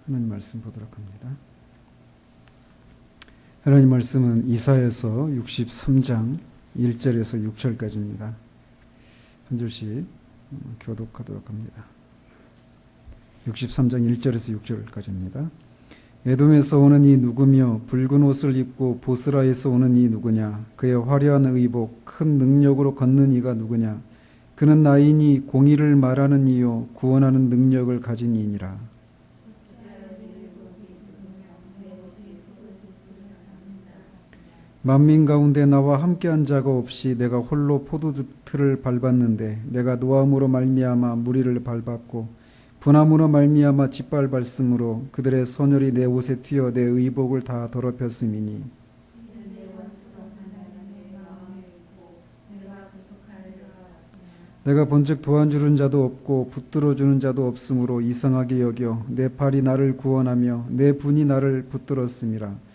하나님 말씀 보도록 합니다. 하나님 말씀은 이사야서 63장 1절에서 6절까지입니다. 한 절씩 교독하도록 합니다. 63장 1절에서 6절까지입니다. 에돔에서 오는 이 누구며 붉은 옷을 입고 보스라에서 오는 이 누구냐? 그의 화려한 의복 큰 능력으로 걷는 이가 누구냐? 그는 나이니 공의를 말하는 이요 구원하는 능력을 가진 이니라. 만민 가운데 나와 함께한 자가 없이 내가 홀로 포도주틀을 밟았는데 내가 노함으로 말미암아 무리를 밟았고 분함으로 말미암아 짓밟았으므로 그들의 선혈이 내 옷에 튀어 내 의복을 다 더럽혔음이니 내가 본즉 도와주는 자도 없고 붙들어주는 자도 없으므로 이상하게 여겨 내 팔이 나를 구원하며 내 분이 나를 붙들었음이라.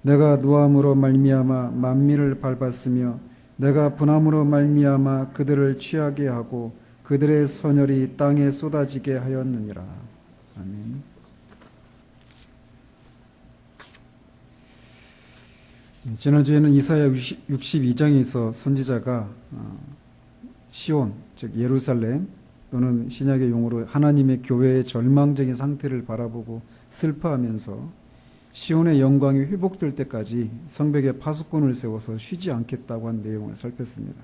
내가 노함으로 말미암아 만민을 밟았으며 내가 분함으로 말미암아 그들을 취하게 하고 그들의 선혈이 땅에 쏟아지게 하였느니라. 아멘. 지난주에는 이사야 62장에서 선지자가 시온, 즉 예루살렘 또는 신약의 용어로 하나님의 교회의 절망적인 상태를 바라보고 슬퍼하면서 시온의 영광이 회복될 때까지 성벽에 파수꾼을 세워서 쉬지 않겠다고 한 내용을 살폈습니다.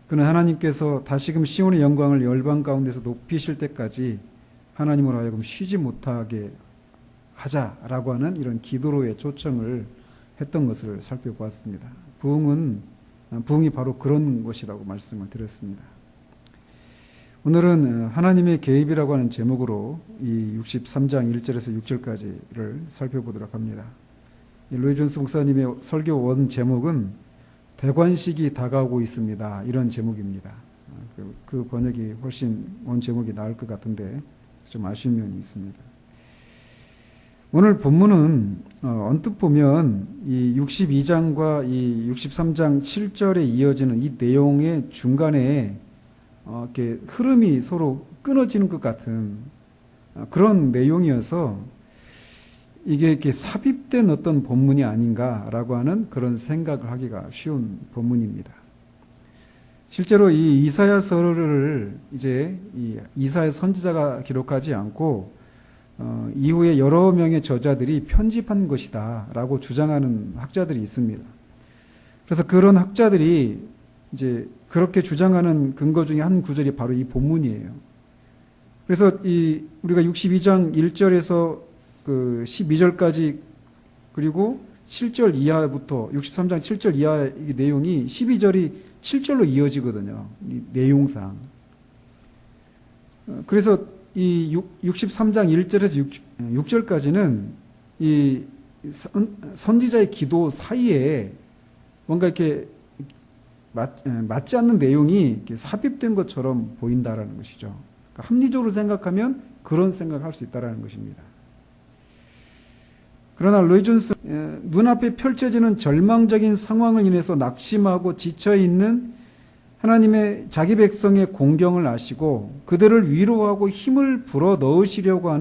그는 하나님께서 다시금 시온의 영광을 열방 가운데서 높이실 때까지 하나님으로 하여금 쉬지 못하게 하자라고 하는 이런 기도로의 초청을 했던 것을 살펴보았습니다. 부흥이 바로 그런 것이라고 말씀을 드렸습니다. 오늘은 하나님의 개입이라고 하는 제목으로 이 63장 1절에서 6절까지를 살펴보도록 합니다. 로이 존스 목사님의 설교 원 제목은 대관식이 다가오고 있습니다. 이런 제목입니다. 그 번역이 훨씬 원 제목이 나을 것 같은데 좀 아쉬운 면이 있습니다. 오늘 본문은 언뜻 보면 이 62장과 이 63장 7절에 이어지는 이 내용의 중간에 이렇게 흐름이 서로 끊어지는 것 같은 그런 내용이어서 이게 이렇게 삽입된 어떤 본문이 아닌가라고 하는 그런 생각을 하기가 쉬운 본문입니다. 실제로 이 이사야서를 이제 이사야 선지자가 기록하지 않고 이후에 여러 명의 저자들이 편집한 것이다라고 주장하는 학자들이 있습니다. 그래서 그런 학자들이 이제 그렇게 주장하는 근거 중에 한 구절이 바로 이 본문이에요. 그래서 우리가 62장 1절에서 그 12절까지 그리고 7절 이하부터 63장 7절 이하 이 내용이 12절이 7절로 이어지거든요. 이 내용상. 그래서 이 63장 1절에서 6절까지는 이 선지자의 기도 사이에 뭔가 이렇게 맞지 않는 내용이 이렇게 삽입된 것처럼 보인다라는 것이죠. 그러니까 합리적으로 생각하면 그런 생각을 할 수 있다라는 것입니다. 그러나 로이 존스 눈앞에 펼쳐지는 절망적인 상황을 인해서 낙심하고 지쳐있는 하나님의 자기 백성의 공경을 아시고 그들을 위로하고 힘을 불어 넣으시려고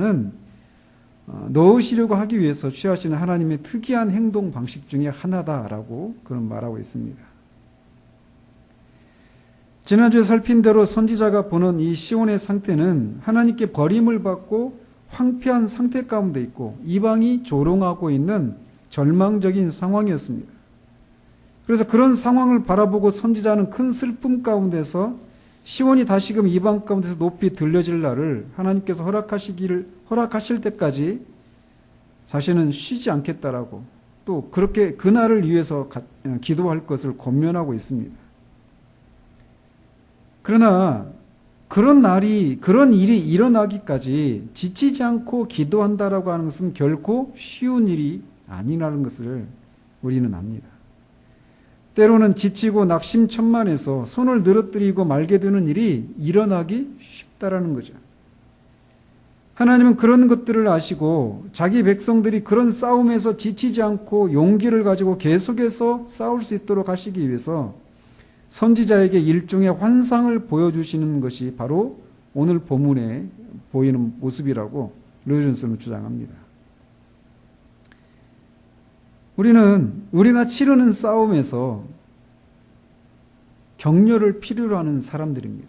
하기 위해서 취하시는 하나님의 특이한 행동 방식 중에 하나다라고 그런 말하고 있습니다. 지난주에 살핀 대로 선지자가 보는 이 시온의 상태는 하나님께 버림을 받고 황폐한 상태 가운데 있고 이방이 조롱하고 있는 절망적인 상황이었습니다. 그래서 그런 상황을 바라보고 선지자는 큰 슬픔 가운데서 시온이 다시금 이방 가운데서 높이 들려질 날을 하나님께서 허락하실 때까지 자신은 쉬지 않겠다라고 또 그렇게 그 날을 위해서 기도할 것을 권면하고 있습니다. 그러나 그런 일이 일어나기까지 지치지 않고 기도한다라고 하는 것은 결코 쉬운 일이 아니라는 것을 우리는 압니다. 때로는 지치고 낙심천만해서 손을 늘어뜨리고 말게 되는 일이 일어나기 쉽다라는 거죠. 하나님은 그런 것들을 아시고 자기 백성들이 그런 싸움에서 지치지 않고 용기를 가지고 계속해서 싸울 수 있도록 하시기 위해서 선지자에게 일종의 환상을 보여주시는 것이 바로 오늘 본문에 보이는 모습이라고 로이 존슨은 주장합니다. 우리가 치르는 싸움에서 격려를 필요로 하는 사람들입니다.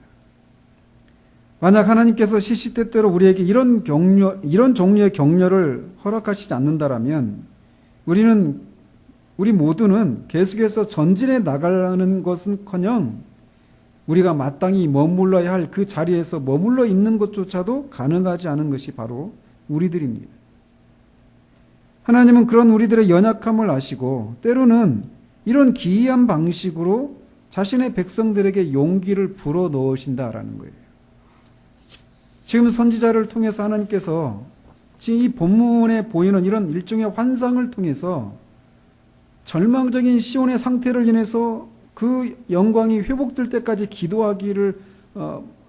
만약 하나님께서 시시때때로 우리에게 이런 종류의 격려를 허락하시지 않는다라면 우리 모두는 계속해서 전진해 나가는 것은커녕 우리가 마땅히 머물러야 할 그 자리에서 머물러 있는 것조차도 가능하지 않은 것이 바로 우리들입니다. 하나님은 그런 우리들의 연약함을 아시고 때로는 이런 기이한 방식으로 자신의 백성들에게 용기를 불어넣으신다라는 거예요. 지금 선지자를 통해서 하나님께서 지금 이 본문에 보이는 이런 일종의 환상을 통해서 절망적인 시온의 상태를 인해서 그 영광이 회복될 때까지 기도하기를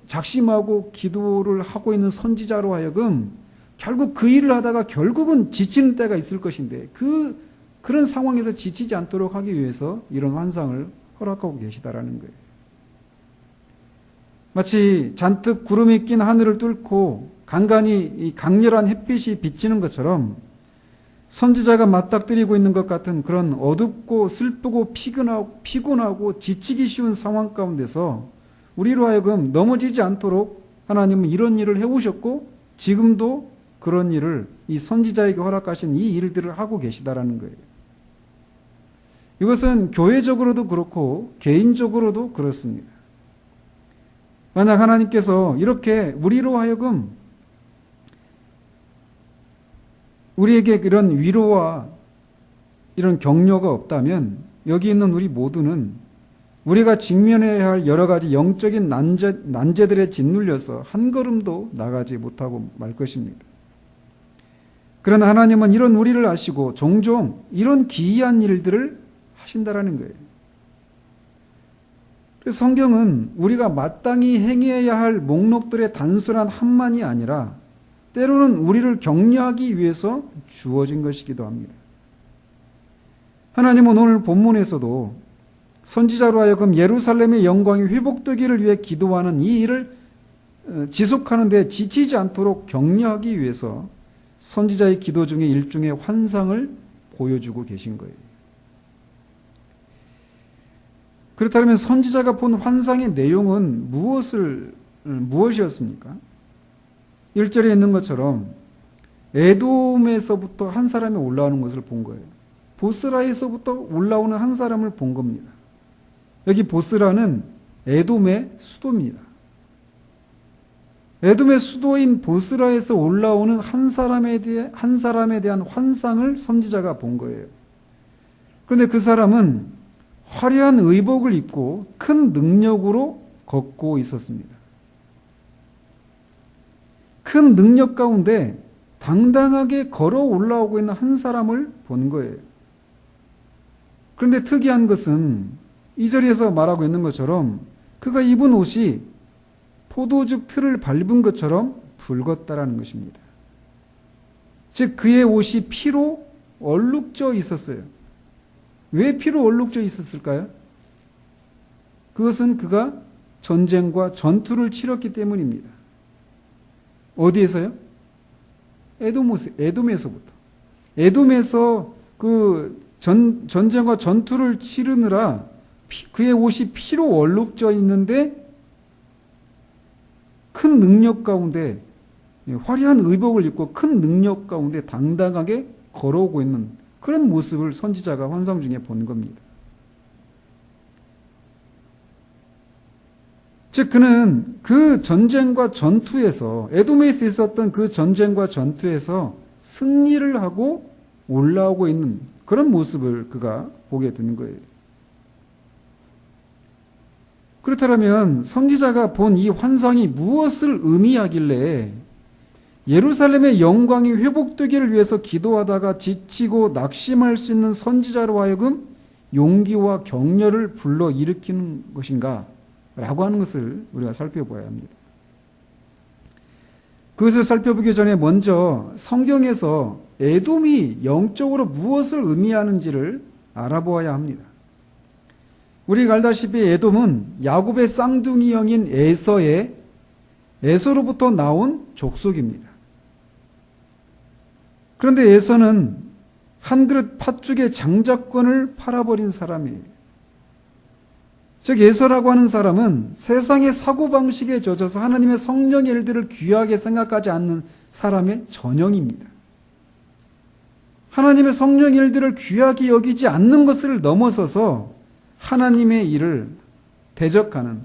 작심하고 기도를 하고 있는 선지자로 하여금 결국 그 일을 하다가 결국은 지치는 때가 있을 것인데 그런 상황에서 지치지 않도록 하기 위해서 이런 환상을 허락하고 계시다라는 거예요. 마치 잔뜩 구름이 낀 하늘을 뚫고 간간히 이 강렬한 햇빛이 비치는 것처럼 선지자가 맞닥뜨리고 있는 것 같은 그런 어둡고 슬프고 피곤하고 지치기 쉬운 상황 가운데서 우리로 하여금 넘어지지 않도록 하나님은 이런 일을 해오셨고 지금도 그런 일을 이 선지자에게 허락하신 이 일들을 하고 계시다라는 거예요. 이것은 교회적으로도 그렇고 개인적으로도 그렇습니다. 만약 하나님께서 이렇게 우리로 하여금 우리에게 이런 위로와 이런 격려가 없다면 여기 있는 우리 모두는 우리가 직면해야 할 여러 가지 영적인 난제들에 짓눌려서 한 걸음도 나가지 못하고 말 것입니다. 그러나 하나님은 이런 우리를 아시고 종종 이런 기이한 일들을 하신다라는 거예요. 그래서 성경은 우리가 마땅히 행해야 할 목록들의 단순한 한만이 아니라 때로는 우리를 격려하기 위해서 주어진 것이기도 합니다. 하나님은 오늘 본문에서도 선지자로 하여금 예루살렘의 영광이 회복되기를 위해 기도하는 이 일을 지속하는 데 지치지 않도록 격려하기 위해서 선지자의 기도 중에 일종의 환상을 보여주고 계신 거예요. 그렇다면 선지자가 본 환상의 내용은 무엇이었습니까? 1절에 있는 것처럼 에돔에서부터 한 사람이 올라오는 것을 본 거예요. 보스라에서부터 올라오는 한 사람을 본 겁니다. 여기 보스라는 에돔의 수도입니다. 에돔의 수도인 보스라에서 올라오는 한 사람에 대한 환상을 선지자가 본 거예요. 그런데 그 사람은 화려한 의복을 입고 큰 능력으로 걷고 있었습니다. 큰 능력 가운데 당당하게 걸어 올라오고 있는 한 사람을 본 거예요. 그런데 특이한 것은 이 절에서 말하고 있는 것처럼 그가 입은 옷이 포도즙 틀을 밟은 것처럼 붉었다라는 것입니다. 즉 그의 옷이 피로 얼룩져 있었어요. 왜 피로 얼룩져 있었을까요? 그것은 그가 전쟁과 전투를 치렀기 때문입니다. 어디에서요? 에돔에서부터. 에돔에서 그 전쟁과 전투를 치르느라 그의 옷이 피로 얼룩져 있는데 큰 능력 가운데 화려한 의복을 입고 큰 능력 가운데 당당하게 걸어오고 있는 그런 모습을 선지자가 환상 중에 본 겁니다. 즉 그는 그 전쟁과 전투에서 에돔에서 있었던 그 전쟁과 전투에서 승리를 하고 올라오고 있는 그런 모습을 그가 보게 되는 거예요. 그렇다면 선지자가 본 이 환상이 무엇을 의미하길래 예루살렘의 영광이 회복되기를 위해서 기도하다가 지치고 낙심할 수 있는 선지자로 하여금 용기와 격려를 불러일으키는 것인가? 라고 하는 것을 우리가 살펴봐야 합니다. 그것을 살펴보기 전에 먼저 성경에서 에돔이 영적으로 무엇을 의미하는지를 알아보아야 합니다. 우리가 알다시피 에돔은 야곱의 쌍둥이 형인 에서로부터 나온 족속입니다. 그런데 에서는 한 그릇 팥죽의 장자권을 팔아버린 사람이에요. 즉 에서라고 하는 사람은 세상의 사고방식에 젖어서 하나님의 성령의 일들을 귀하게 생각하지 않는 사람의 전형입니다. 하나님의 성령의 일들을 귀하게 여기지 않는 것을 넘어서서 하나님의 일을 대적하는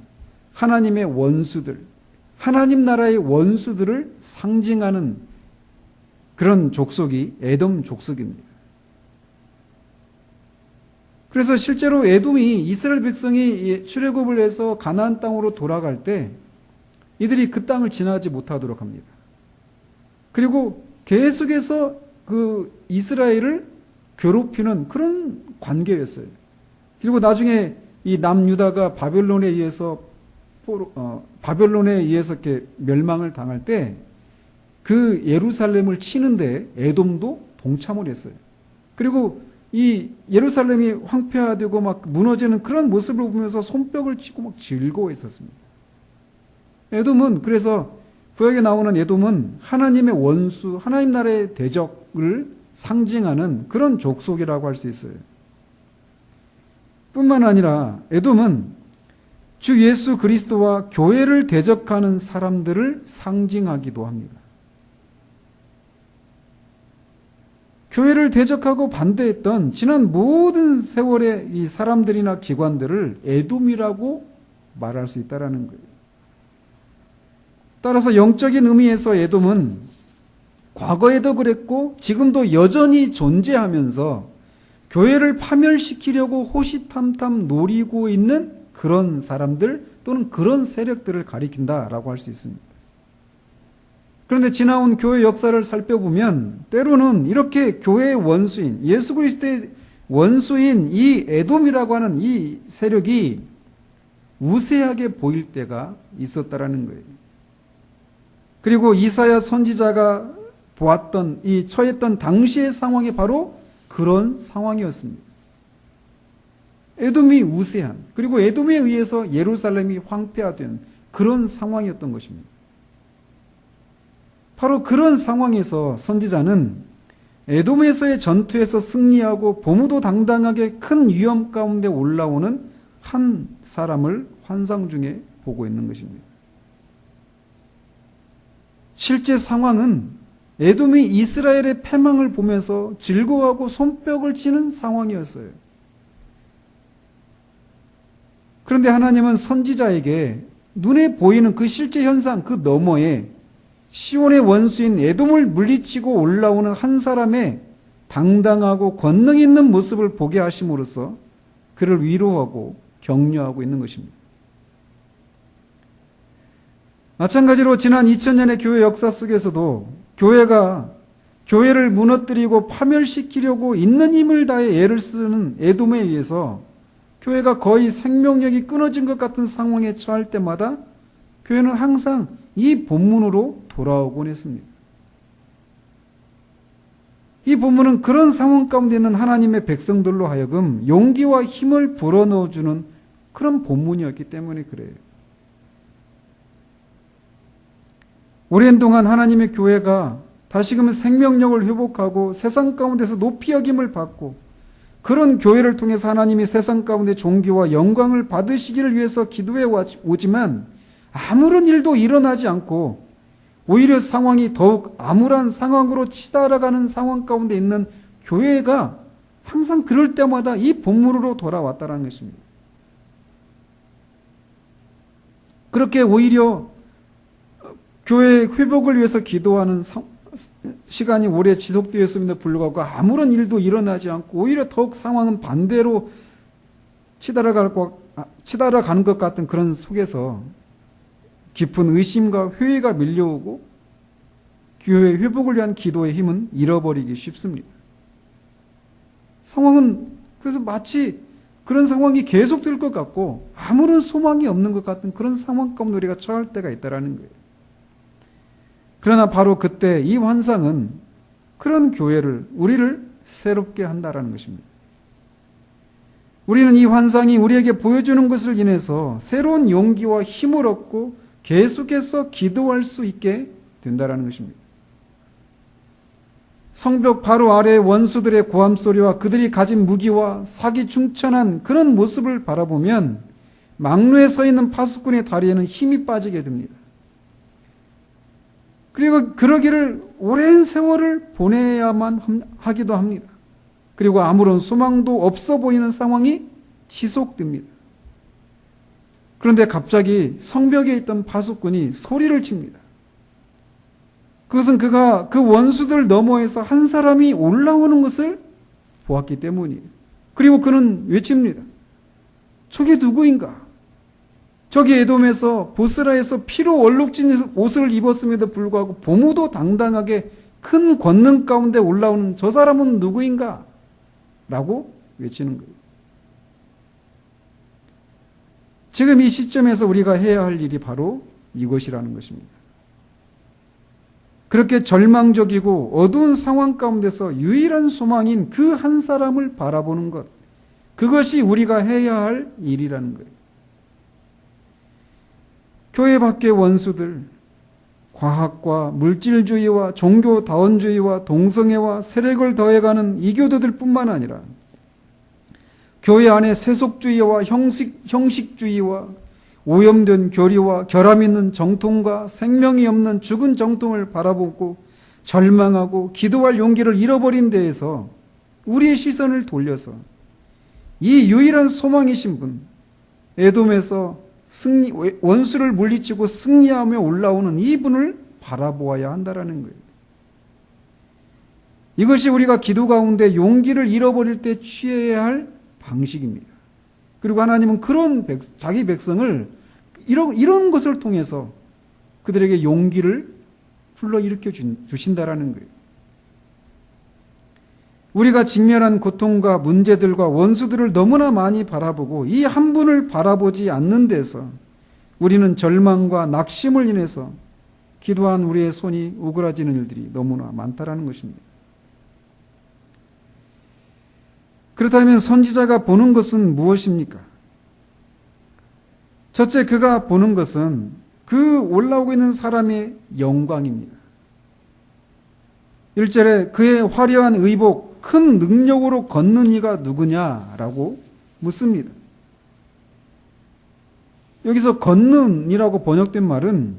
하나님의 원수들, 하나님 나라의 원수들을 상징하는 그런 족속이 에돔 족속입니다. 그래서 실제로 에돔이 이스라엘 백성이 출애굽을 해서 가나안 땅으로 돌아갈 때 이들이 그 땅을 지나지 못하도록 합니다. 그리고 계속해서 그 이스라엘을 괴롭히는 그런 관계였어요. 그리고 나중에 이 남유다가 바벨론에 의해서 이렇게 멸망을 당할 때 그 예루살렘을 치는데 에돔도 동참을 했어요. 그리고 이 예루살렘이 황폐화되고 막 무너지는 그런 모습을 보면서 손뼉을 치고 막 즐거워했었습니다. 에돔은 그래서 구약에 나오는 에돔은 하나님의 원수, 하나님 나라의 대적을 상징하는 그런 족속이라고 할 수 있어요. 뿐만 아니라 에돔은 주 예수 그리스도와 교회를 대적하는 사람들을 상징하기도 합니다. 교회를 대적하고 반대했던 지난 모든 세월의 이 사람들이나 기관들을 에돔이라고 말할 수 있다는 거예요. 따라서 영적인 의미에서 에돔은 과거에도 그랬고 지금도 여전히 존재하면서 교회를 파멸시키려고 호시탐탐 노리고 있는 그런 사람들 또는 그런 세력들을 가리킨다라고 할 수 있습니다. 그런데 지나온 교회 역사를 살펴보면 때로는 이렇게 교회의 원수인 예수 그리스도의 원수인 이 에돔이라고 하는 이 세력이 우세하게 보일 때가 있었다라는 거예요. 그리고 이사야 선지자가 보았던 이 처했던 당시의 상황이 바로 그런 상황이었습니다. 에돔이 우세한 그리고 에돔에 의해서 예루살렘이 황폐화된 그런 상황이었던 것입니다. 바로 그런 상황에서 선지자는 에돔에서의 전투에서 승리하고 보무도 당당하게 큰 위험 가운데 올라오는 한 사람을 환상 중에 보고 있는 것입니다. 실제 상황은 에돔이 이스라엘의 패망을 보면서 즐거워하고 손뼉을 치는 상황이었어요. 그런데 하나님은 선지자에게 눈에 보이는 그 실제 현상 그 너머에 시온의 원수인 에돔을 물리치고 올라오는 한 사람의 당당하고 권능 있는 모습을 보게 하심으로써 그를 위로하고 격려하고 있는 것입니다. 마찬가지로 지난 2000년의 교회 역사 속에서도 교회가 교회를 무너뜨리고 파멸시키려고 있는 힘을 다해 애를 쓰는 에돔에 의해서 교회가 거의 생명력이 끊어진 것 같은 상황에 처할 때마다 교회는 항상 이 본문으로 돌아오곤 했습니다. 이 본문은 그런 상황 가운데 있는 하나님의 백성들로 하여금 용기와 힘을 불어넣어주는 그런 본문이었기 때문에 그래요. 오랜 동안 하나님의 교회가 다시금 생명력을 회복하고 세상 가운데서 높이 여김을 받고 그런 교회를 통해서 하나님이 세상 가운데 존귀와 영광을 받으시기를 위해서 기도해 오지만 아무런 일도 일어나지 않고 오히려 상황이 더욱 암울한 상황으로 치달아가는 상황 가운데 있는 교회가 항상 그럴 때마다 이 본문으로 돌아왔다는 것입니다. 그렇게 오히려 교회의 회복을 위해서 기도하는 시간이 오래 지속되었음에도 불구하고 아무런 일도 일어나지 않고 오히려 더욱 상황은 반대로 치달아가는 것 같은 그런 속에서 깊은 의심과 회의가 밀려오고 교회의 회복을 위한 기도의 힘은 잃어버리기 쉽습니다. 상황은 그래서 마치 그런 상황이 계속될 것 같고 아무런 소망이 없는 것 같은 그런 상황 가운데 우리가 처할 때가 있다는 거예요. 그러나 바로 그때 이 환상은 그런 교회를 우리를 새롭게 한다라는 것입니다. 우리는 이 환상이 우리에게 보여주는 것을 인해서 새로운 용기와 힘을 얻고 계속해서 기도할 수 있게 된다라는 것입니다. 성벽 바로 아래 원수들의 고함 소리와 그들이 가진 무기와 사기 충천한 그런 모습을 바라보면 망루에 서 있는 파수꾼의 다리에는 힘이 빠지게 됩니다. 그리고 그러기를 오랜 세월을 보내야만 하기도 합니다. 그리고 아무런 소망도 없어 보이는 상황이 지속됩니다. 그런데 갑자기 성벽에 있던 파수꾼이 소리를 칩니다. 그것은 그가 그 원수들 너머에서 한 사람이 올라오는 것을 보았기 때문이에요. 그리고 그는 외칩니다. 저게 누구인가? 저기 에돔에서 보스라에서 피로 얼룩진 옷을 입었음에도 불구하고 보무도 당당하게 큰 권능 가운데 올라오는 저 사람은 누구인가? 라고 외치는 거예요. 지금 이 시점에서 우리가 해야 할 일이 바로 이것이라는 것입니다. 그렇게 절망적이고 어두운 상황 가운데서 유일한 소망인 그 한 사람을 바라보는 것, 그것이 우리가 해야 할 일이라는 거예요. 교회 밖의 원수들, 과학과 물질주의와 종교다원주의와 동성애와 세력을 더해가는 이교도들 뿐만 아니라 교회 안에 세속주의와 형식주의와 오염된 교리와 결함 있는 정통과 생명이 없는 죽은 정통을 바라보고 절망하고 기도할 용기를 잃어버린 데에서 우리의 시선을 돌려서 이 유일한 소망이신 분, 에돔에서 원수를 물리치고 승리하며 올라오는 이분을 바라보아야 한다라는 거예요. 이것이 우리가 기도 가운데 용기를 잃어버릴 때 취해야 할 방식입니다. 그리고 하나님은 그런 자기 백성을 이런 것을 통해서 그들에게 용기를 불러일으켜 주신다라는 거예요. 우리가 직면한 고통과 문제들과 원수들을 너무나 많이 바라보고 이 한 분을 바라보지 않는 데서 우리는 절망과 낙심을 인해서 기도한 우리의 손이 오그라지는 일들이 너무나 많다라는 것입니다. 그렇다면 선지자가 보는 것은 무엇입니까? 첫째, 그가 보는 것은 그 올라오고 있는 사람의 영광입니다. 1절에 그의 화려한 의복, 큰 능력으로 걷는 이가 누구냐라고 묻습니다. 여기서 걷는이라고 번역된 말은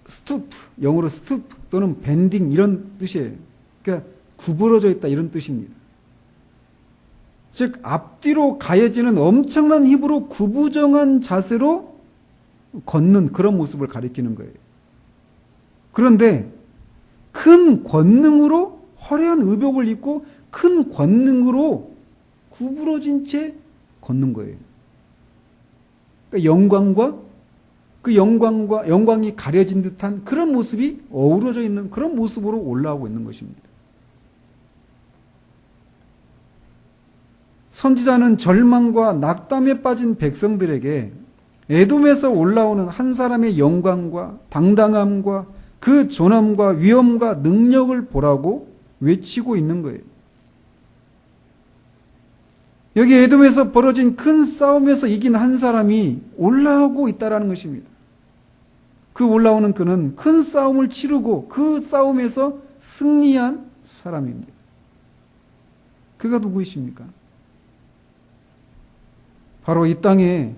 스투프, 영어로 스투프 또는 밴딩 이런 뜻이에요. 그러니까 구부러져 있다 이런 뜻입니다. 즉 앞뒤로 가해지는 엄청난 힘으로 구부정한 자세로 걷는 그런 모습을 가리키는 거예요. 그런데 큰 권능으로 화려한 의복을 입고 큰 권능으로 구부러진 채 걷는 거예요. 그러니까 영광이 가려진 듯한 그런 모습이 어우러져 있는 그런 모습으로 올라오고 있는 것입니다. 선지자는 절망과 낙담에 빠진 백성들에게 에돔에서 올라오는 한 사람의 영광과 당당함과 그 존엄과 위엄과 능력을 보라고 외치고 있는 거예요. 여기 에돔에서 벌어진 큰 싸움에서 이긴 한 사람이 올라오고 있다는 것입니다. 그 올라오는 그는 큰 싸움을 치르고 그 싸움에서 승리한 사람입니다. 그가 누구이십니까? 바로 이 땅에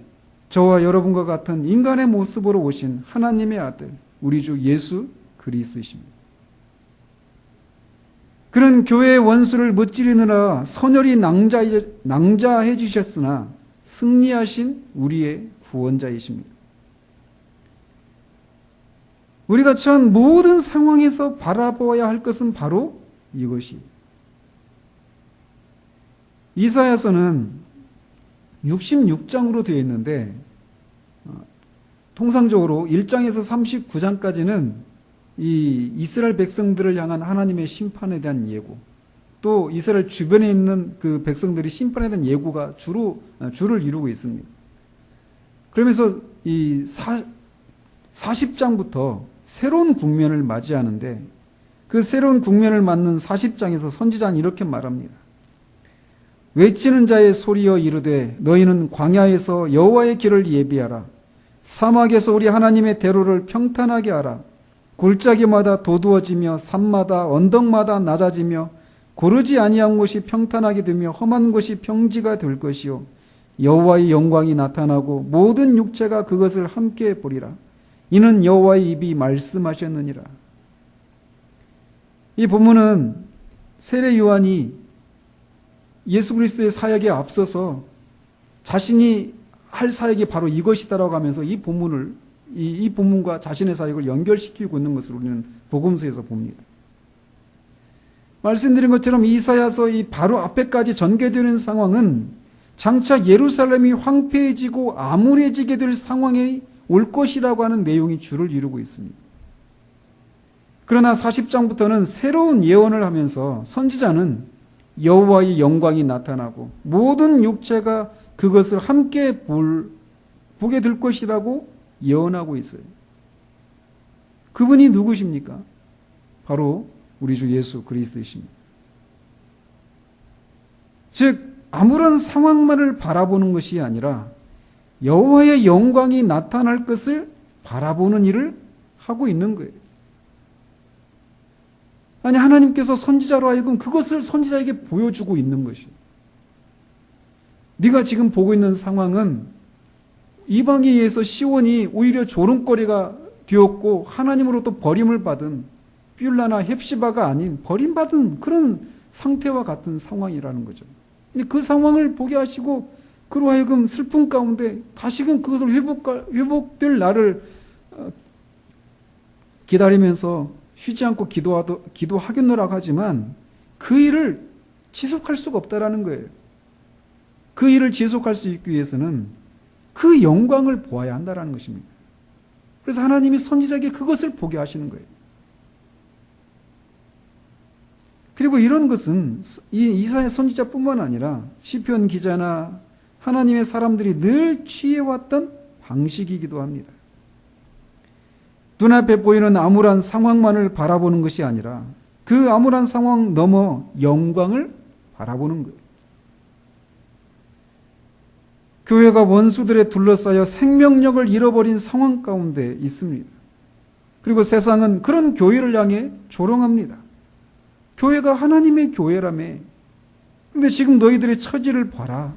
저와 여러분과 같은 인간의 모습으로 오신 하나님의 아들, 우리 주 예수 그리스도이십니다. 그는 교회의 원수를 무찌르느라 선열히 낭자해 주셨으나 승리하신 우리의 구원자이십니다. 우리가 처한 모든 상황에서 바라보아야 할 것은 바로 이것이. 이사야서는 66장으로 되어 있는데 통상적으로 1장에서 39장까지는 이 이스라엘 백성들을 향한 하나님의 심판에 대한 예고, 또 이스라엘 주변에 있는 그 백성들이 심판에 대한 예고가 주를 이루고 있습니다. 그러면서 이 40장부터 새로운 국면을 맞이하는데 그 새로운 국면을 맞는 40장에서 선지자는 이렇게 말합니다. 외치는 자의 소리여 이르되 너희는 광야에서 여호와의 길을 예비하라. 사막에서 우리 하나님의 대로를 평탄하게 하라. 골짜기마다 도두어지며 산마다 언덕마다 낮아지며 고르지 아니한 곳이 평탄하게 되며 험한 곳이 평지가 될 것이요 여호와의 영광이 나타나고 모든 육체가 그것을 함께 보리라. 이는 여호와의 입이 말씀하셨느니라. 이 본문은 세례 요한이 예수 그리스도의 사역에 앞서서 자신이 할 사역이 바로 이것이다라고 하면서 이 본문과 자신의 사역을 연결시키고 있는 것을 우리는 복음서에서 봅니다. 말씀드린 것처럼 이사야서 이 바로 앞에까지 전개되는 상황은 장차 예루살렘이 황폐해지고 암울해지게 될 상황에 올 것이라고 하는 내용이 주를 이루고 있습니다. 그러나 40장부터는 새로운 예언을 하면서 선지자는 여호와의 영광이 나타나고 모든 육체가 그것을 함께 보게 될 것이라고 예언하고 있어요. 그분이 누구십니까? 바로 우리 주 예수 그리스도이십니다. 즉 아무런 상황만을 바라보는 것이 아니라 여호와의 영광이 나타날 것을 바라보는 일을 하고 있는 거예요. 아니 하나님께서 선지자로 하여금 그것을 선지자에게 보여주고 있는 것이에요. 네가 지금 보고 있는 상황은 이방에 의해서 시온이 오히려 조롱거리가 되었고 하나님으로부터 버림을 받은 뷸라나 헵시바가 아닌 버림받은 그런 상태와 같은 상황이라는 거죠. 근데 그 상황을 보게 하시고 그로 하여금 슬픔 가운데 다시금 그것을 회복될 날을 기다리면서 쉬지 않고 기도하겠노라고 하지만 그 일을 지속할 수가 없다라는 거예요. 그 일을 지속할 수 있기 위해서는 그 영광을 보아야 한다는 것입니다. 그래서 하나님이 선지자에게 그것을 보게 하시는 거예요. 그리고 이런 것은 이 이사야 선지자뿐만 아니라 시편 기자나 하나님의 사람들이 늘 취해왔던 방식이기도 합니다. 눈앞에 보이는 암울한 상황만을 바라보는 것이 아니라 그 암울한 상황 넘어 영광을 바라보는 거예요. 교회가 원수들에 둘러싸여 생명력을 잃어버린 상황 가운데 있습니다. 그리고 세상은 그런 교회를 향해 조롱합니다. 교회가 하나님의 교회라며. 그런데 지금 너희들의 처지를 봐라.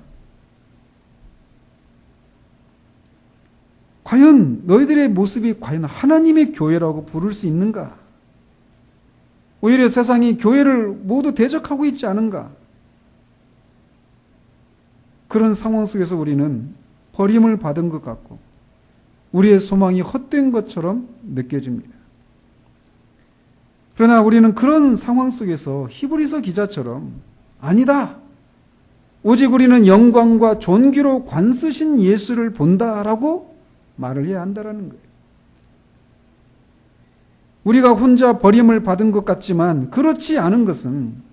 과연 너희들의 모습이 과연 하나님의 교회라고 부를 수 있는가? 오히려 세상이 교회를 모두 대적하고 있지 않은가? 그런 상황 속에서 우리는 버림을 받은 것 같고 우리의 소망이 헛된 것처럼 느껴집니다. 그러나 우리는 그런 상황 속에서 히브리서 기자처럼 아니다. 오직 우리는 영광과 존귀로 관쓰신 예수를 본다라고 말을 해야 한다는 거예요. 우리가 혼자 버림을 받은 것 같지만 그렇지 않은 것은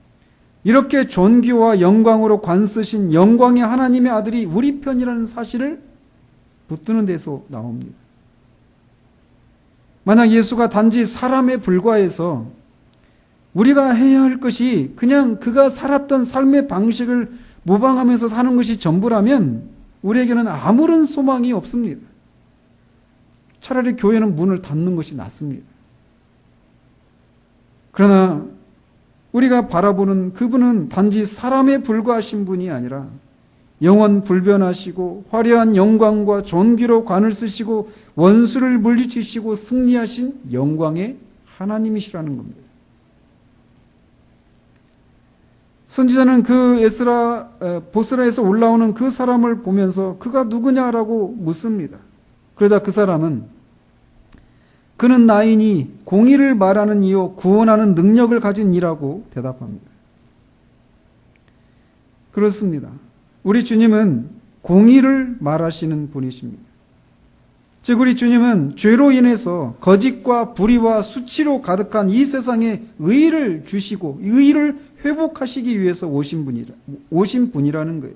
이렇게 존귀와 영광으로 관쓰신 영광의 하나님의 아들이 우리 편이라는 사실을 붙드는 데서 나옵니다. 만약 예수가 단지 사람에 불과해서 우리가 해야 할 것이 그냥 그가 살았던 삶의 방식을 모방하면서 사는 것이 전부라면 우리에게는 아무런 소망이 없습니다. 차라리 교회는 문을 닫는 것이 낫습니다. 그러나 우리가 바라보는 그분은 단지 사람에 불과하신 분이 아니라 영원 불변하시고 화려한 영광과 존귀로 관을 쓰시고 원수를 물리치시고 승리하신 영광의 하나님이시라는 겁니다. 선지자는 그 보스라에서 올라오는 그 사람을 보면서 그가 누구냐라고 묻습니다. 그러자 그 사람은 그는 나이니 공의를 말하는 이요 구원하는 능력을 가진 이라고 대답합니다. 그렇습니다. 우리 주님은 공의를 말하시는 분이십니다. 즉 우리 주님은 죄로 인해서 거짓과 불의와 수치로 가득한 이 세상에 의의를 주시고 의의를 회복하시기 위해서 오신 분이라는 거예요.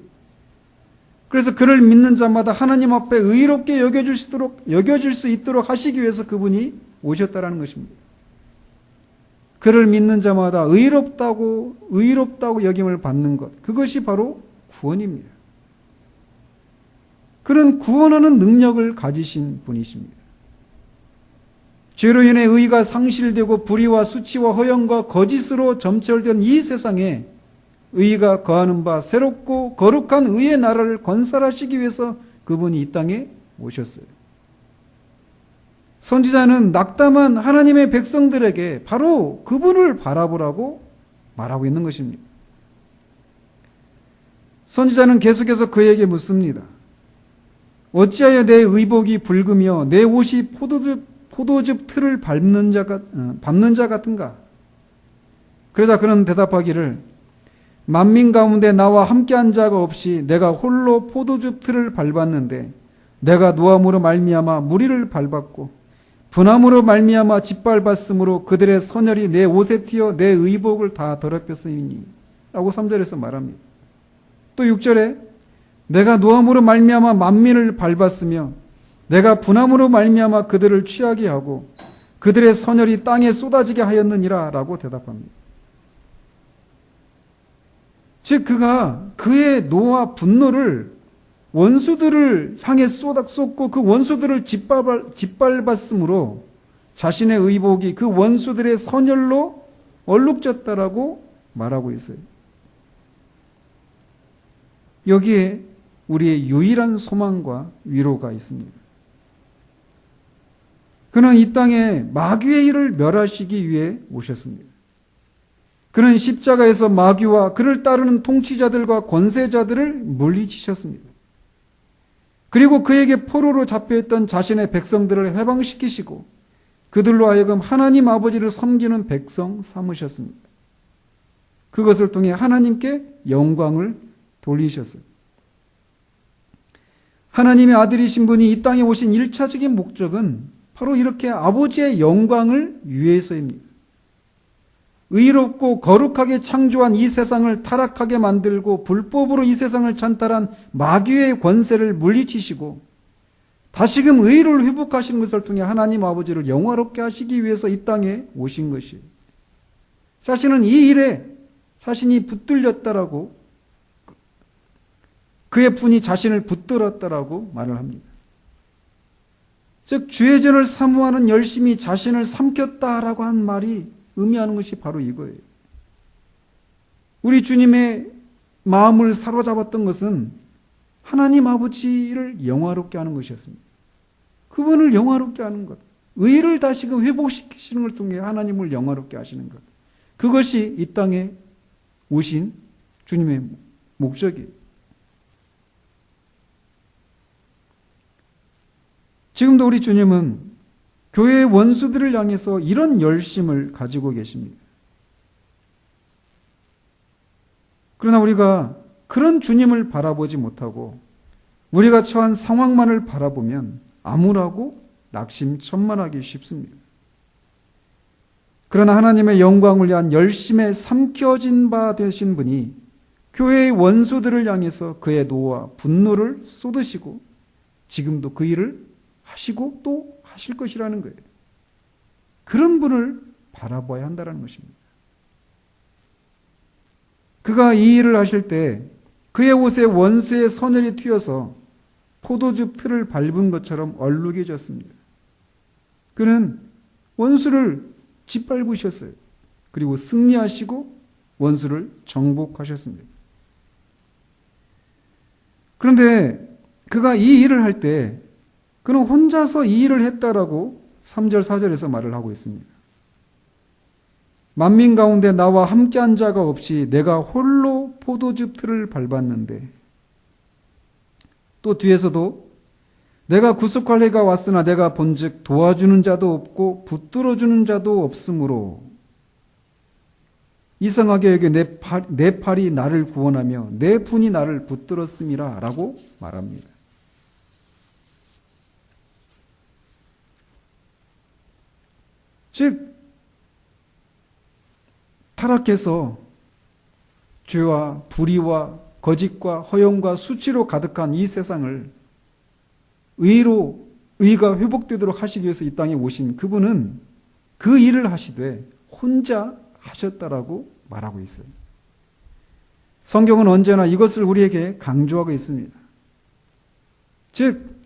그래서 그를 믿는 자마다 하나님 앞에 의롭게 여겨질 수 있도록 하시기 위해서 그분이 오셨다라는 것입니다. 그를 믿는 자마다 의롭다고 여김을 받는 것, 그것이 바로 구원입니다. 그는 구원하는 능력을 가지신 분이십니다. 죄로 인해 의가 상실되고 불의와 수치와 허영과 거짓으로 점철된 이 세상에 의가 거하는 바 새롭고 거룩한 의의 나라를 건설하시기 위해서 그분이 이 땅에 오셨어요. 선지자는 낙담한 하나님의 백성들에게 바로 그분을 바라보라고 말하고 있는 것입니다. 선지자는 계속해서 그에게 묻습니다. 어찌하여 내 의복이 붉으며 내 옷이 포도즙 틀을 밟는 자 같은가? 그러자 그는 대답하기를 만민 가운데 나와 함께한 자가 없이 내가 홀로 포도즙 틀을 밟았는데 내가 노함으로 말미암아 무리를 밟았고 분함으로 말미암아 짓밟았으므로 그들의 선혈이 내 옷에 튀어 내 의복을 다 더럽혔으니 라고 3절에서 말합니다. 또 6절에 내가 노함으로 말미암아 만민을 밟았으며 내가 분함으로 말미암아 그들을 취하게 하고 그들의 선혈이 땅에 쏟아지게 하였느니라 라고 대답합니다. 즉 그가 그의 노와 분노를 원수들을 향해 쏟고 그 원수들을 짓밟았으므로 자신의 의복이 그 원수들의 선혈로 얼룩졌다라고 말하고 있어요. 여기에 우리의 유일한 소망과 위로가 있습니다. 그는 이 땅에 마귀의 일을 멸하시기 위해 오셨습니다. 그는 십자가에서 마귀와 그를 따르는 통치자들과 권세자들을 물리치셨습니다. 그리고 그에게 포로로 잡혀있던 자신의 백성들을 해방시키시고 그들로 하여금 하나님 아버지를 섬기는 백성 삼으셨습니다. 그것을 통해 하나님께 영광을 돌리셨어요. 하나님의 아들이신 분이 이 땅에 오신 1차적인 목적은 바로 이렇게 아버지의 영광을 위해서입니다. 의롭고 거룩하게 창조한 이 세상을 타락하게 만들고 불법으로 이 세상을 찬탈한 마귀의 권세를 물리치시고 다시금 의를 회복하시는 것을 통해 하나님 아버지를 영화롭게 하시기 위해서 이 땅에 오신 것이에요. 자신은 이 일에 자신이 붙들렸다라고, 그의 분이 자신을 붙들었다라고 말을 합니다. 즉 주의 전을 사모하는 열심이 자신을 삼켰다라고 하는 말이 의미하는 것이 바로 이거예요. 우리 주님의 마음을 사로잡았던 것은 하나님 아버지를 영화롭게 하는 것이었습니다. 그분을 영화롭게 하는 것, 의를 다시금 회복시키시는 걸 통해 하나님을 영화롭게 하시는 것, 그것이 이 땅에 오신 주님의 목적이에요. 지금도 우리 주님은 교회의 원수들을 향해서 이런 열심을 가지고 계십니다. 그러나 우리가 그런 주님을 바라보지 못하고 우리가 처한 상황만을 바라보면 암울하고 낙심천만하기 쉽습니다. 그러나 하나님의 영광을 위한 열심에 삼켜진 바 되신 분이 교회의 원수들을 향해서 그의 노와 분노를 쏟으시고 지금도 그 일을 하시고 또 하실 것이라는 거예요. 그런 분을 바라봐야 한다는 것입니다. 그가 이 일을 하실 때 그의 옷에 원수의 선혈이 튀어서 포도즙 틀을 밟은 것처럼 얼룩해졌습니다. 그는 원수를 짓밟으셨어요. 그리고 승리하시고 원수를 정복하셨습니다. 그런데 그가 이 일을 할 때 그는 혼자서 이 일을 했다라고 3절 4절에서 말을 하고 있습니다. 만민 가운데 나와 함께한 자가 없이 내가 홀로 포도즙 틀을 밟았는데, 또 뒤에서도 내가 구속할 해가 왔으나 내가 본즉 도와주는 자도 없고 붙들어주는 자도 없으므로 이상하게 여기 내 팔이 나를 구원하며 내 분이 나를 붙들었음이라 라고 말합니다. 즉 타락해서 죄와 불의와 거짓과 허용과 수치로 가득한 이 세상을 의가 회복되도록 하시기 위해서 이 땅에 오신 그분은 그 일을 하시되 혼자 하셨다라고 말하고 있어요. 성경은 언제나 이것을 우리에게 강조하고 있습니다. 즉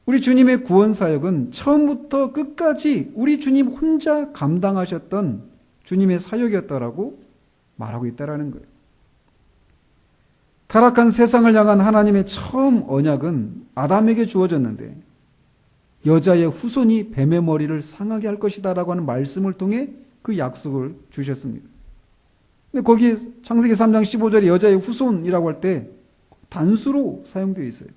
우리 주님의 구원 사역은 처음부터 끝까지 우리 주님 혼자 감당하셨던 주님의 사역이었다라고 말하고 있다라는 거예요. 타락한 세상을 향한 하나님의 처음 언약은 아담에게 주어졌는데 여자의 후손이 뱀의 머리를 상하게 할 것이다라고 하는 말씀을 통해 그 약속을 주셨습니다. 근데 거기 창세기 3장 15절에 여자의 후손이라고 할 때 단수로 사용되어 있어요.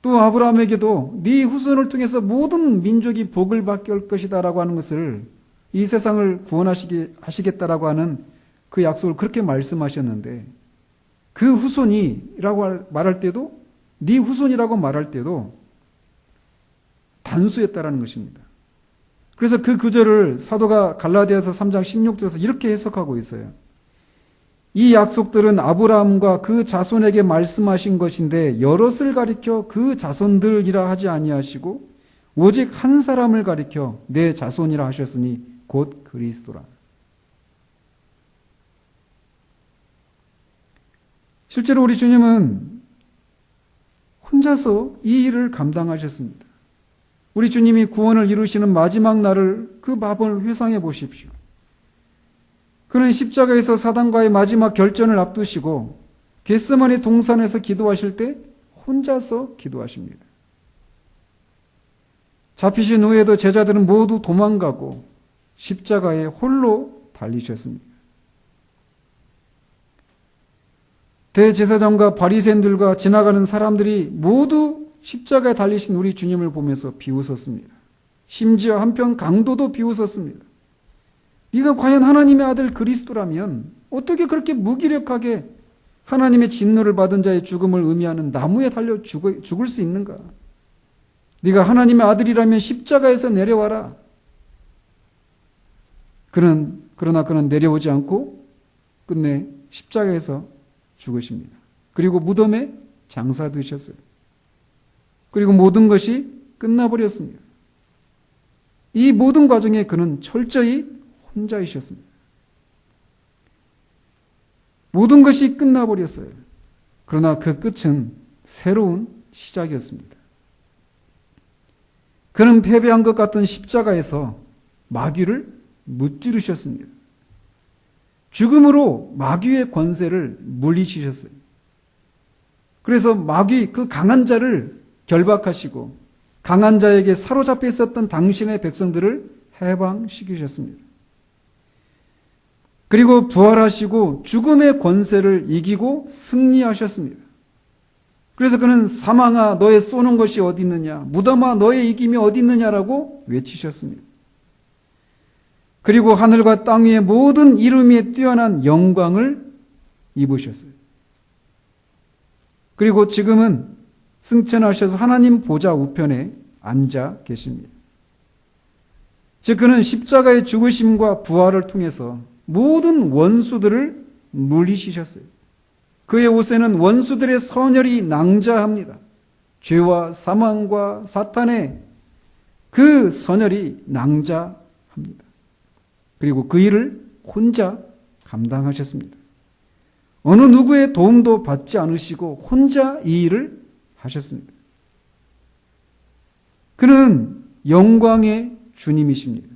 또 아브라함에게도 네 후손을 통해서 모든 민족이 복을 받게 할 것이다라고 하는 것을 이 세상을 구원하시겠다라고 하는 그 약속을 그렇게 말씀하셨는데 그 후손이라고 말할 때도 네 후손이라고 말할 때도 단수였다라는 것입니다. 그래서 그 구절을 사도가 갈라디아서 3장 16절에서 이렇게 해석하고 있어요. 이 약속들은 아브라함과 그 자손에게 말씀하신 것인데 여럿을 가리켜 그 자손들이라 하지 아니하시고 오직 한 사람을 가리켜 내 자손이라 하셨으니 곧 그리스도라. 실제로 우리 주님은 혼자서 이 일을 감당하셨습니다. 우리 주님이 구원을 이루시는 마지막 날을 그 마음을 회상해 보십시오. 그는 십자가에서 사단과의 마지막 결전을 앞두시고 겟세마네 동산에서 기도하실 때 혼자서 기도하십니다. 잡히신 후에도 제자들은 모두 도망가고 십자가에 홀로 달리셨습니다. 대제사장과 바리새인들과 지나가는 사람들이 모두 십자가에 달리신 우리 주님을 보면서 비웃었습니다. 심지어 한편 강도도 비웃었습니다. 네가 과연 하나님의 아들 그리스도라면 어떻게 그렇게 무기력하게 하나님의 진노를 받은 자의 죽음을 의미하는 나무에 달려 죽을 수 있는가? 네가 하나님의 아들이라면 십자가에서 내려와라. 그러나 그는 내려오지 않고 끝내 십자가에서 죽으십니다. 그리고 무덤에 장사되셨어요. 그리고 모든 것이 끝나버렸습니다. 이 모든 과정에 그는 철저히 혼자이셨습니다. 모든 것이 끝나버렸어요. 그러나 그 끝은 새로운 시작이었습니다. 그는 패배한 것 같은 십자가에서 마귀를 무찌르셨습니다. 죽음으로 마귀의 권세를 물리치셨어요. 그래서 마귀, 그 강한 자를 결박하시고 강한 자에게 사로잡혀 있었던 당신의 백성들을 해방시키셨습니다. 그리고 부활하시고 죽음의 권세를 이기고 승리하셨습니다. 그래서 그는 사망아 너의 쏘는 것이 어디 있느냐, 무덤아 너의 이김이 어디 있느냐라고 외치셨습니다. 그리고 하늘과 땅 위의 모든 이름에 뛰어난 영광을 입으셨어요. 그리고 지금은 승천하셔서 하나님 보좌 우편에 앉아 계십니다. 즉 그는 십자가의 죽으심과 부활을 통해서 모든 원수들을 물리치셨어요. 그의 옷에는 원수들의 선혈이 낭자합니다. 죄와 사망과 사탄의 그 선혈이 낭자합니다. 그리고 그 일을 혼자 감당하셨습니다. 어느 누구의 도움도 받지 않으시고 혼자 이 일을 하셨습니다. 그는 영광의 주님이십니다.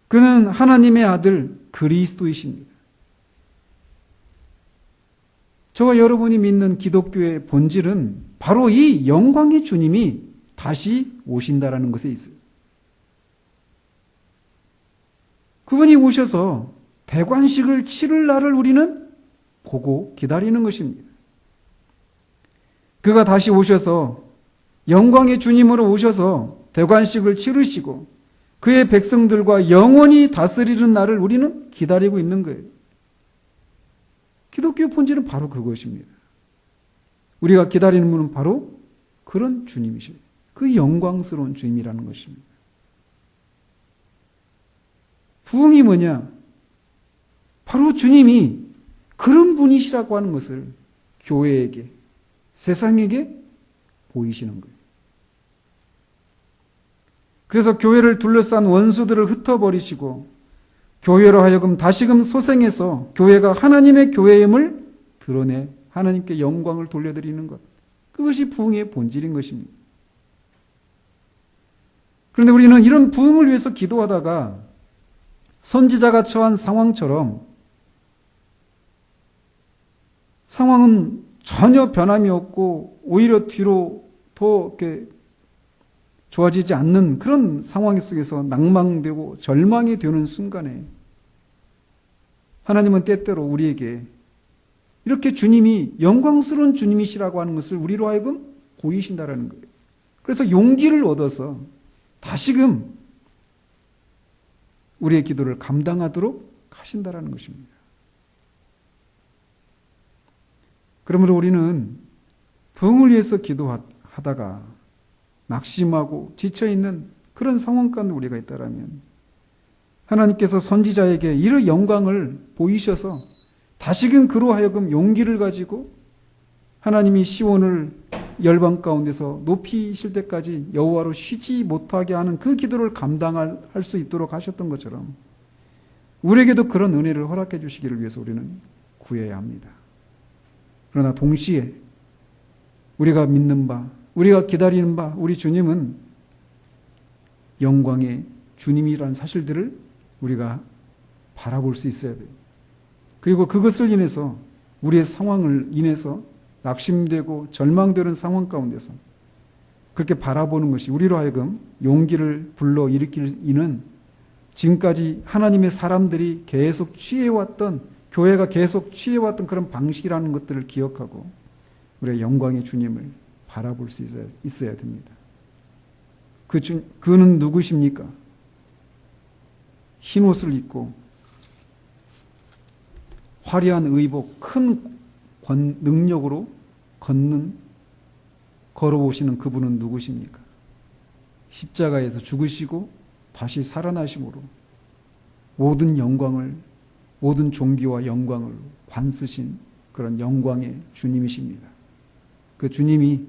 그는 하나님의 아들 그리스도이십니다. 저와 여러분이 믿는 기독교의 본질은 바로 이 영광의 주님이 다시 오신다라는 것에 있어요. 그분이 오셔서 대관식을 치를 날을 우리는 보고 기다리는 것입니다. 그가 다시 오셔서 영광의 주님으로 오셔서 대관식을 치르시고 그의 백성들과 영원히 다스리는 날을 우리는 기다리고 있는 거예요. 기독교 본질은 바로 그것입니다. 우리가 기다리는 분은 바로 그런 주님이시죠. 그 영광스러운 주님이라는 것입니다. 부흥이 뭐냐? 바로 주님이 그런 분이시라고 하는 것을 교회에게, 세상에게 보이시는 거예요. 그래서 교회를 둘러싼 원수들을 흩어버리시고 교회로 하여금 다시금 소생해서 교회가 하나님의 교회임을 드러내 하나님께 영광을 돌려드리는 것. 그것이 부흥의 본질인 것입니다. 그런데 우리는 이런 부흥을 위해서 기도하다가 선지자가 처한 상황처럼 상황은 전혀 변함이 없고 오히려 뒤로 더 이렇게 좋아지지 않는 그런 상황 속에서 낭망되고 절망이 되는 순간에 하나님은 때때로 우리에게 이렇게 주님이 영광스러운 주님이시라고 하는 것을 우리로 하여금 보이신다라는 거예요. 그래서 용기를 얻어서 다시금 우리의 기도를 감당하도록 하신다라는 것입니다. 그러므로 우리는 부흥을 위해서 기도하다가 낙심하고 지쳐있는 그런 상황 가운데 우리가 있다라면 하나님께서 선지자에게 이런 영광을 보이셔서 다시금 그로 하여금 용기를 가지고 하나님이 시온을 열방 가운데서 높이실 때까지 여호와로 쉬지 못하게 하는 그 기도를 감당할 수 있도록 하셨던 것처럼 우리에게도 그런 은혜를 허락해 주시기를 위해서 우리는 구해야 합니다. 그러나 동시에 우리가 믿는 바, 우리가 기다리는 바, 우리 주님은 영광의 주님이라는 사실들을 우리가 바라볼 수 있어야 돼요. 그리고 그것을 인해서 우리의 상황을 인해서 낙심되고 절망되는 상황 가운데서 그렇게 바라보는 것이 우리로 하여금 용기를 불러일으키는 지금까지 하나님의 사람들이 계속 취해왔던, 교회가 계속 취해왔던 그런 방식이라는 것들을 기억하고 우리의 영광의 주님을 바라볼 수 있어야 됩니다. 그는 누구십니까? 흰 옷을 입고 화려한 의복, 큰 능력으로 걸어오시는 그분은 누구십니까? 십자가에서 죽으시고 다시 살아나심으로 모든 영광을, 모든 존귀와 영광을 관쓰신 그런 영광의 주님이십니다. 그 주님이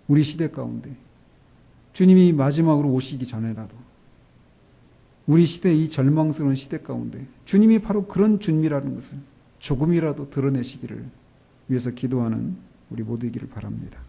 우리 시대 가운데, 주님이 마지막으로 오시기 전에라도 우리 시대, 이 절망스러운 시대 가운데 주님이 바로 그런 주님이라는 것을 조금이라도 드러내시기를 위해서 기도하는 우리 모두이기를 바랍니다.